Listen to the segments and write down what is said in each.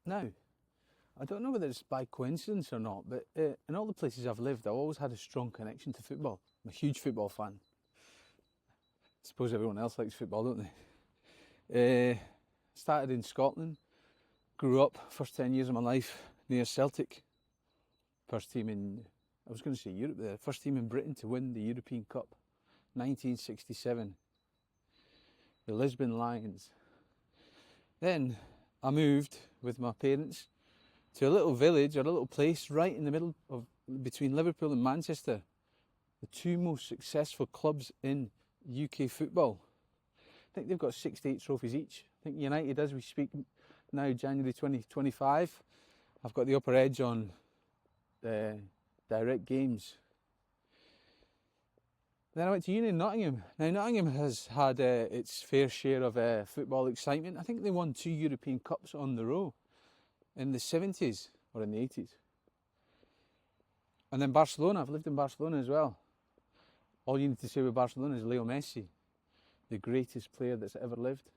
Now, I don't know whether it's by coincidence or not, but in all the places I've lived, I've always had a strong connection to football. I'm a huge football fan. I suppose everyone else likes football, don't they? Started in Scotland, grew up, first 10 years of my life near Celtic. First team in, I was going to say Europe there, first team in Britain to win the European Cup, 1967. The Lisbon Lions. Then I moved with my parents to a little village or a little place right in the middle of between Liverpool and Manchester, the two most successful clubs in UK football. I think they've got 68 trophies each. I think United, as we speak now, January 2025, I've got the upper edge on direct games. Then I went to uni in Nottingham. Now Nottingham has had its fair share of football excitement. I think they won 2 European Cups on the row in the 70s or in the 80s. And then Barcelona, I've lived in Barcelona as well. All you need to say with Barcelona is Leo Messi, the greatest player that's ever lived,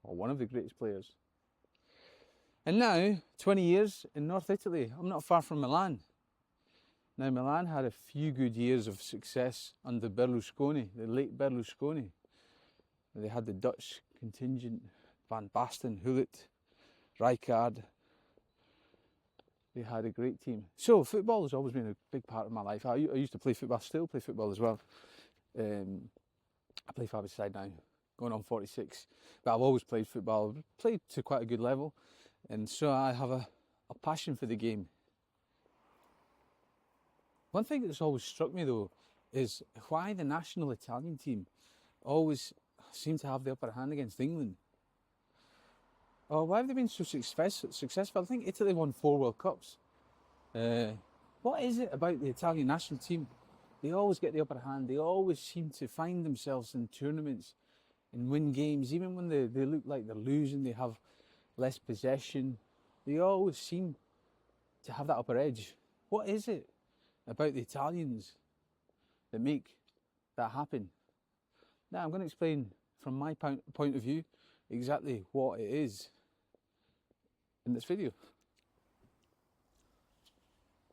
or one of the greatest players. And now, 20 years in North Italy, I'm not far from Milan. Now Milan had a few good years of success under Berlusconi, the late Berlusconi. They had the Dutch contingent, Van Basten, Gullit, Rijkaard. They had a great team. So football has always been a big part of my life. I used to play football, still play football as well. I play five-a-side now, going on 46. But I've always played football, I've played to quite a good level. And so I have a passion for the game. One thing that's always struck me though is why the national Italian team always seem to have the upper hand against England. Or why have they been so successful? I think Italy won 4 World Cups. What is it about the Italian national team? They always get the upper hand. They always seem to find themselves in tournaments and win games. Even when they look like they're losing, they have less possession. They always seem to have that upper edge. What is it about the Italians that make that happen? Now I'm going to explain from my point of view exactly what it is in this video.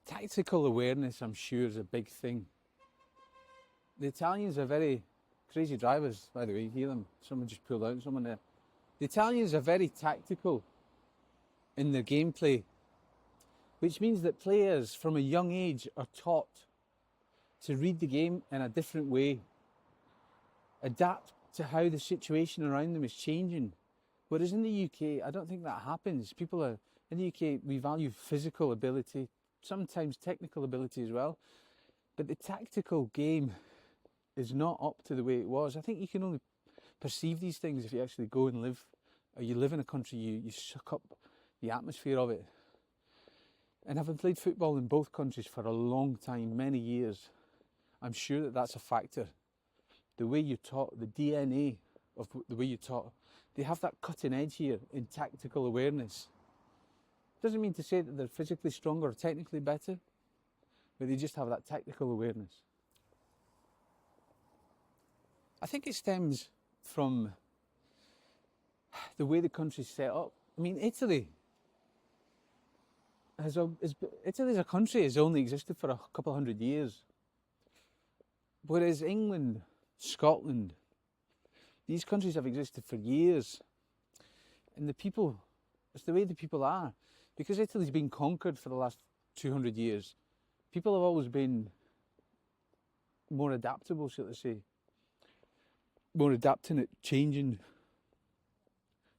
Tactical awareness, I'm sure, is a big thing. The Italians are very crazy drivers, by the way. You hear them? Someone just pulled out, someone there. The Italians are very tactical in their gameplay, which means that players from a young age are taught to read the game in a different way, adapt to how the situation around them is changing. Whereas in the UK, I don't think that happens. In the UK, we value physical ability, sometimes technical ability as well, but the tactical game is not up to the way it was. I think you can only perceive these things if you actually go and live, or you live in a country, you suck up the atmosphere of it. And having played football in both countries for a long time, many years, I'm sure that that's a factor. The way you're taught, the DNA of the way you're taught, they have that cutting edge here in tactical awareness. Doesn't mean to say that they're physically stronger or technically better, but they just have that tactical awareness. I think it stems from the way the country's set up. I mean, Italy as a country has only existed for a couple of 100 years. Whereas England, Scotland, these countries have existed for years. And the people, it's the way the people are. Because Italy's been conquered for the last 200 years, people have always been more adaptable, so to say. More adapting at changing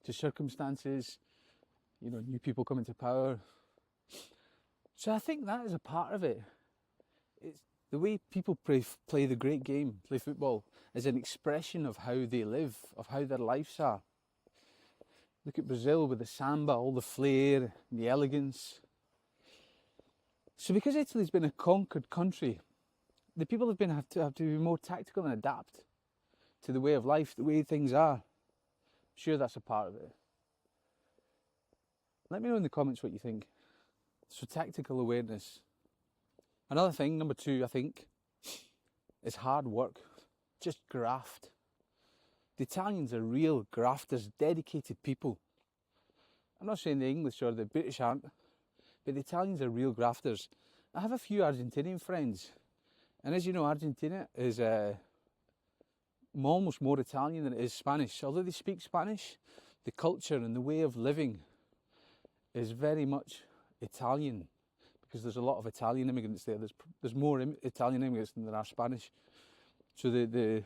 to circumstances, new people coming to power. So I think that is a part of it. It's the way people play the great game, play football, is an expression of how they live, of how their lives are. Look at Brazil with the samba, all the flair, the elegance. So because Italy's been a conquered country, the people have to be more tactical and adapt to the way of life, the way things are. I'm sure that's a part of it. Let me know in the comments what you think. So tactical awareness. Another thing, number 2, I think, is hard work. Just graft. The Italians are real grafters, dedicated people. I'm not saying the English or the British aren't, but the Italians are real grafters. I have a few Argentinian friends, and as you know, Argentina is almost more Italian than it is Spanish. Although they speak Spanish, the culture and the way of living is very much Italian, because there's a lot of Italian immigrants there. There's more Italian immigrants than there are Spanish. So the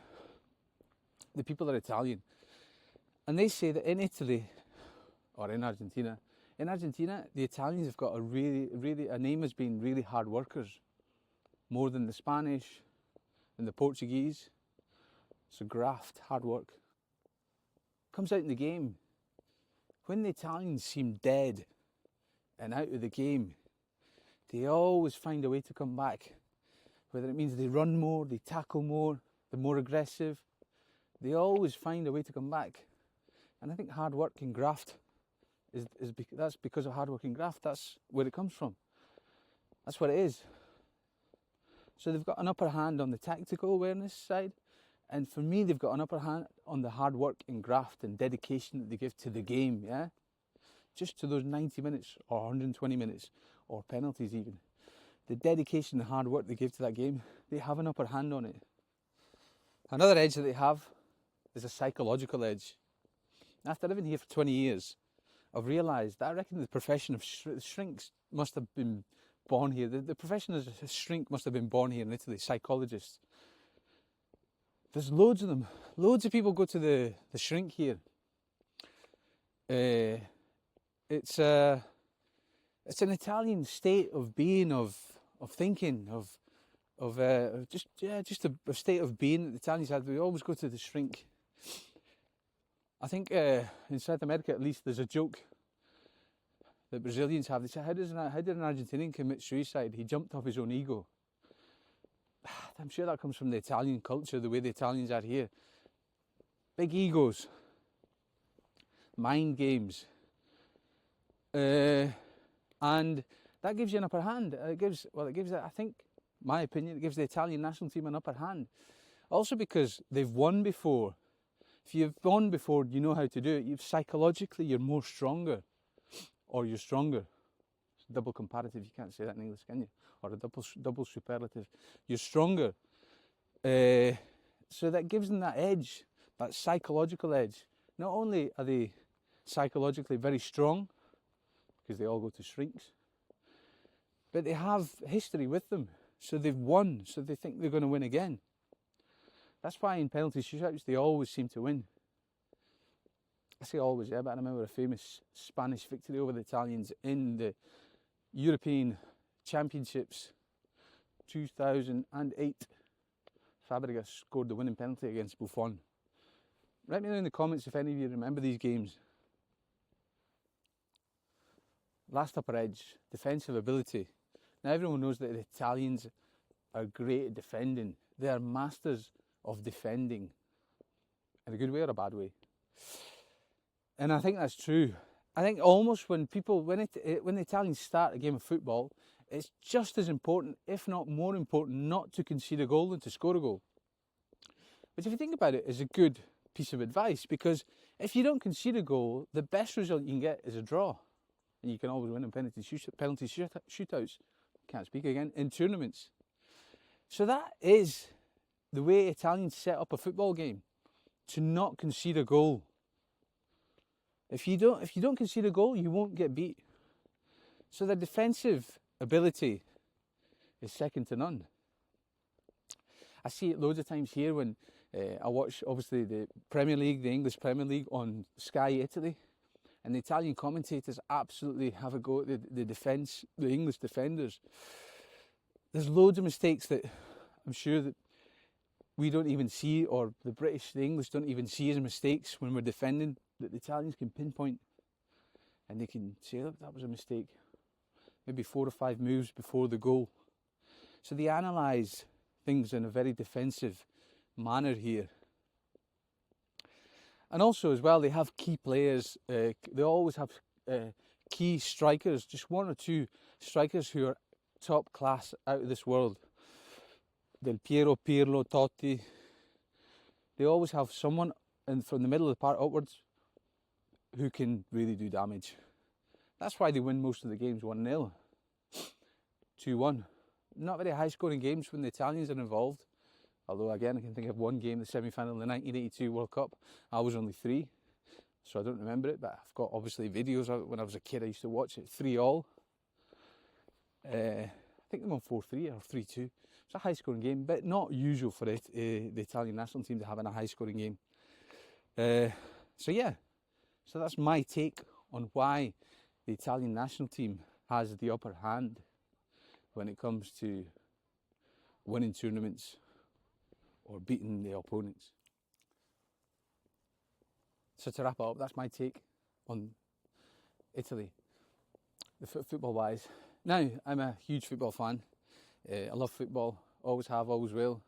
people are Italian. And they say that in Italy, or in Argentina, the Italians have got a name as being really hard workers, more than the Spanish and the Portuguese. So graft, hard work. Comes out in the game. When the Italians seem dead and out of the game, they always find a way to come back. Whether it means they run more, they tackle more, they're more aggressive, they always find a way to come back. And I think hard work and graft that's because of hard work and graft. That's where it comes from. That's what it is. So they've got an upper hand on the tactical awareness side, and for me, they've got an upper hand on the hard work and graft and dedication that they give to the game. Yeah, just to those 90 minutes or 120 minutes or penalties even. The dedication and hard work they give to that game, they have an upper hand on it. Another edge that they have is a psychological edge. After living here for 20 years, I've realised that I reckon the profession of shrinks must have been born here. The profession as a shrink must have been born here in Italy, psychologists. There's loads of them. Loads of people go to the shrink here. It's an Italian state of being, of thinking, just a state of being that the Italians have. We always go to the shrink. I think in South America, at least, there's a joke that Brazilians have. They say, how did an Argentinian commit suicide? He jumped off his own ego. I'm sure that comes from the Italian culture, the way the Italians are here. Big egos, mind games, and that gives you an upper hand. I think, my opinion, it gives the Italian national team an upper hand. Also because they've won before. If you've won before, you know how to do it. Psychologically, you're more stronger, or you're stronger. It's a double comparative. You can't say that in English, can you? Or a double superlative. You're stronger. So that gives them that edge, that psychological edge. Not only are they psychologically very strong, because they all go to shrinks, but they have history with them. So they've won, so they think they're going to win again. That's why in penalty shootouts they always seem to win. I say always, yeah, but I remember a famous Spanish victory over the Italians in the European Championships 2008. Fabregas scored the winning penalty against Buffon. Let me know in the comments if any of you remember these games. Last upper edge, defensive ability. Now everyone knows that the Italians are great at defending. They are masters of defending, in a good way or a bad way. And I think that's true. I think almost when the Italians start a game of football, it's just as important, if not more important, not to concede a goal than to score a goal. Which, if you think about it, is a good piece of advice, because if you don't concede a goal, the best result you can get is a draw. And you can always win in penalty shootouts. Can't speak again. In tournaments. So that is the way Italians set up a football game, to not concede a goal. If you don't concede a goal, you won't get beat. So their defensive ability is second to none. I see it loads of times here when I watch, obviously, the Premier League, the English Premier League on Sky Italy, and the Italian commentators absolutely have a go at the English defenders. There's loads of mistakes that I'm sure that we don't even see, or the English don't even see as mistakes when we're defending, that the Italians can pinpoint, and they can say, look, that was a mistake. Maybe 4 or 5 moves before the goal. So they analyse things in a very defensive manner here. And also as well, they have key players. They always have key strikers, just 1 or 2 strikers who are top class, out of this world. Del Piero, Pirlo, Totti. They always have someone from the middle of the park upwards who can really do damage. That's why they win most of the games 1-0, 2-1. Not very high scoring games when the Italians are involved. Although again, I can think of one game, the semi-final of the 1982 World Cup. I was only 3, so I don't remember it, but I've got obviously videos of it. When I was a kid, I used to watch it 3-all. I think they won 4-3 or 3-2. It's a high scoring game, but not usual for it, the Italian national team to have a high scoring game. So yeah, so that's my take on why the Italian national team has the upper hand when it comes to winning tournaments or beating the opponents. So to wrap it up, that's my take on Italy, the football wise. Now, I'm a huge football fan. I love football, always have, always will.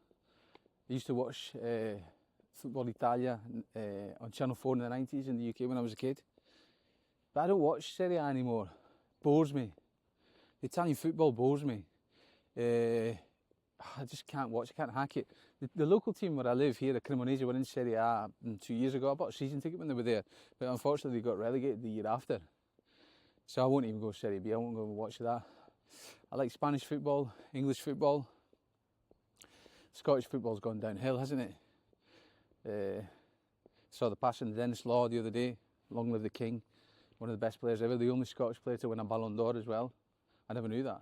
I used to watch Football Italia on Channel 4 in the 90s in the UK when I was a kid. But I don't watch Serie A anymore. Bores me. The Italian football bores me. I just can't watch, I can't hack it. The local team where I live here, the Cremonese, were in Serie A 2 years ago. I bought a season ticket when they were there, but unfortunately they got relegated the year after. So I won't even go Serie B, I won't go and watch that. I like Spanish football, English football. Scottish football's gone downhill, hasn't it? Saw the passing of Dennis Law the other day. Long live the King. One of the best players ever, the only Scottish player to win a Ballon d'Or as well. I never knew that.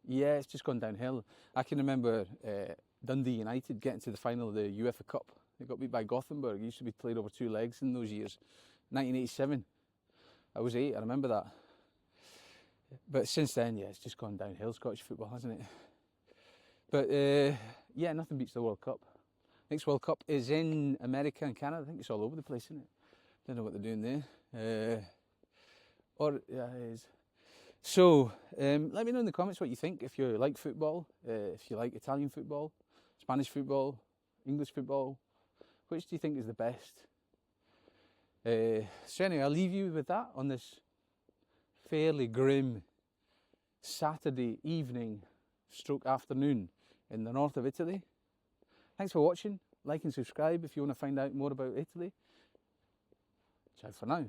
Yeah, it's just gone downhill. I can remember Dundee United getting to the final of the UEFA Cup. They got beat by Gothenburg. It used to be played over 2 legs in those years. 1987. I was 8, I remember that. But since then, yeah, it's just gone downhill, Scottish football, hasn't it? But yeah, nothing beats the World Cup. Next World Cup is in America and Canada. I think it's all over the place, isn't it? Don't know what they're doing there. Yeah, it is. So, let me know in the comments what you think. If you like football, if you like Italian football, Spanish football, English football, which do you think is the best? So anyway, I'll leave you with that on this fairly grim Saturday evening stroke afternoon in the north of Italy. Thanks for watching. Like and subscribe if you want to find out more about Italy. Ciao for now.